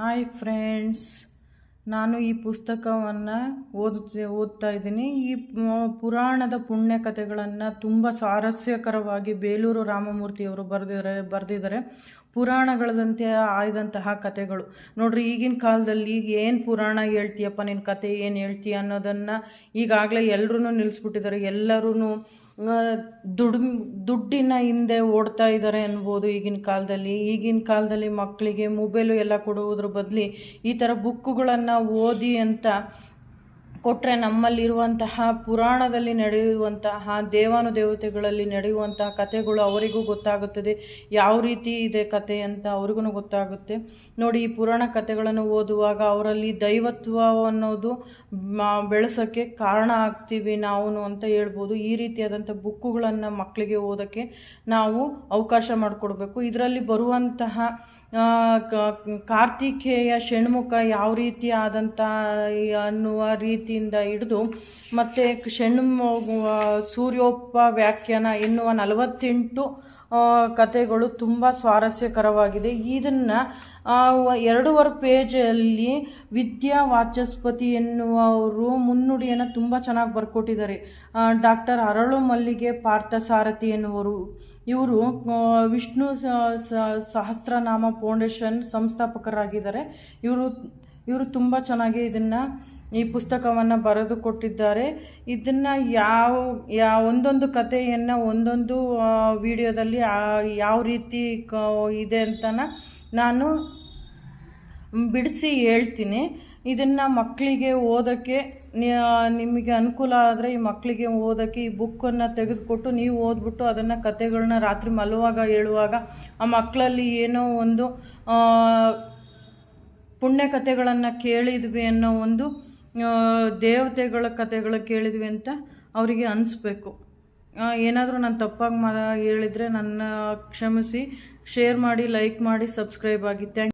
Hi friends, ನಾನು ಈ ಪುಸ್ತಕವನ್ನು ಓದ್ತಾ ಇದ್ದೀನಿ. ಈ ಪುರಾಣದ ಪುಣ್ಯ ಕಥೆಗಳನ್ನು ತುಂಬ ಸ್ವಾರಸ್ಯಕರವಾಗಿ ಬೇಲೂರು ರಾಮಮೂರ್ತಿಯವರು ಬರೆದಿದ್ದಾರೆ. ಪುರಾಣಗಳದಂತೆ ಆಯ್ದಂತಹ ಕಥೆಗಳು ನೋಡ್ರಿ. ಈಗಿನ ಕಾಲದಲ್ಲಿ ಈಗ ಏನು ಪುರಾಣ ಹೇಳ್ತೀಯಪ್ಪ, ನಿನ್ನ ಕತೆ ಏನು ಹೇಳ್ತೀಯ ಅನ್ನೋದನ್ನು ಈಗಾಗಲೇ ಎಲ್ಲರೂ ನಿಲ್ಲಿಸ್ಬಿಟ್ಟಿದ್ದಾರೆ. ಎಲ್ಲರೂ ದುಡ್ಡಿನ ಹಿಂದೆ ಓಡ್ತಾ ಇದ್ದಾರೆ ಅನ್ಬೋದು. ಈಗಿನ ಕಾಲದಲ್ಲಿ ಮಕ್ಕಳಿಗೆ ಮೊಬೈಲು ಎಲ್ಲ ಕೊಡುವುದ್ರ ಬದಲಿ ಈ ಥರ ಬುಕ್ಕುಗಳನ್ನು ಓದಿ ಅಂತ ಕೊಟ್ಟರೆ ನಮ್ಮಲ್ಲಿರುವಂತಹ ಪುರಾಣದಲ್ಲಿ ನಡೆಯುವಂತಹ ದೇವಾನುದೇವತೆಗಳಲ್ಲಿ ನಡೆಯುವಂತಹ ಕಥೆಗಳು ಅವರಿಗೂ ಗೊತ್ತಾಗುತ್ತದೆ. ಯಾವ ರೀತಿ ಇದೆ ಕತೆ ಅಂತ ಅವ್ರಿಗೂ ಗೊತ್ತಾಗುತ್ತೆ. ನೋಡಿ, ಈ ಪುರಾಣ ಕಥೆಗಳನ್ನು ಓದುವಾಗ ಅವರಲ್ಲಿ ದೈವತ್ವ ಅನ್ನೋದು ಬೆಳೆಸೋಕ್ಕೆ ಕಾರಣ ಆಗ್ತೀವಿ ನಾವು ಅಂತ ಹೇಳ್ಬೋದು. ಈ ರೀತಿಯಾದಂಥ ಬುಕ್ಕುಗಳನ್ನು ಮಕ್ಕಳಿಗೆ ಓದೋಕ್ಕೆ ನಾವು ಅವಕಾಶ ಮಾಡಿಕೊಡ್ಬೇಕು. ಇದರಲ್ಲಿ ಬರುವಂತಹ ಕಾರ್ತಿಕೇಯ ಷಣ್ಮುಖ ಯಾವ ರೀತಿ ಆದಂಥ ಅನ್ನುವ ರೀತಿಯಿಂದ ಹಿಡಿದು ಮತ್ತು ಸೂರ್ಯೋಪ ವ್ಯಾಖ್ಯಾನ ಎನ್ನುವ 48 ಕಥೆಗಳು ತುಂಬ ಸ್ವಾರಸ್ಯಕರವಾಗಿದೆ. ಇದನ್ನು 2.5 ಪೇಜಲ್ಲಿ ವಿದ್ಯಾ ವಾಚಸ್ಪತಿ ಎನ್ನುವರು ಮುನ್ನುಡಿಯನ್ನು ತುಂಬ ಚೆನ್ನಾಗಿ ಬರ್ಕೊಟ್ಟಿದ್ದಾರೆ. ಡಾಕ್ಟರ್ ಅರಳು ಮಲ್ಲಿಗೆ ಪಾರ್ಥಸಾರಥಿ ಎನ್ನುವರು ಇವರು ವಿಷ್ಣು ಸಹಸ್ರನಾಮ ಫೌಂಡೇಶನ್ ಸಂಸ್ಥಾಪಕರಾಗಿದ್ದಾರೆ. ಇವರು ತುಂಬ ಚೆನ್ನಾಗಿ ಈ ಪುಸ್ತಕವನ್ನು ಬರೆದು ಕೊಟ್ಟಿದ್ದಾರೆ. ಇದನ್ನು ಒಂದೊಂದು ಕಥೆಯನ್ನು ಒಂದೊಂದು ವಿಡಿಯೋದಲ್ಲಿ ಯಾವ ರೀತಿ ಇದೆ ಅಂತ ನಾನು ಬಿಡಿಸಿ ಹೇಳ್ತೀನಿ. ಇದನ್ನು ಮಕ್ಕಳಿಗೆ ಓದೋಕ್ಕೆ ನಿಮಗೆ ಅನುಕೂಲ ಆದರೆ ಈ ಮಕ್ಕಳಿಗೆ ಓದೋಕ್ಕೆ ಈ ಬುಕ್ಕನ್ನು ತೆಗೆದುಕೊಟ್ಟು ನೀವು ಓದ್ಬಿಟ್ಟು ಅದನ್ನು ಕಥೆಗಳನ್ನ ರಾತ್ರಿ ಮಲಗುವಾಗ ಹೇಳುವಾಗ ಆ ಮಕ್ಕಳಲ್ಲಿ ಏನೋ ಒಂದು ಪುಣ್ಯ ಕಥೆಗಳನ್ನು ಕೇಳಿದ್ವಿ ಅನ್ನೋ ಒಂದು ದೇವತೆಗಳ ಕಥೆಗಳು ಕೇಳಿದ್ವಿ ಅಂತ ಅವರಿಗೆ ಅನಿಸ್ಬೇಕು. ಏನಾದರೂ ನಾನು ತಪ್ಪಾಗಿ ಹೇಳಿದರೆ ನನ್ನ ಕ್ಷಮಿಸಿ. ಶೇರ್ ಮಾಡಿ, ಲೈಕ್ ಮಾಡಿ, ಸಬ್ಸ್ಕ್ರೈಬ್ ಆಗಿ. Thank you.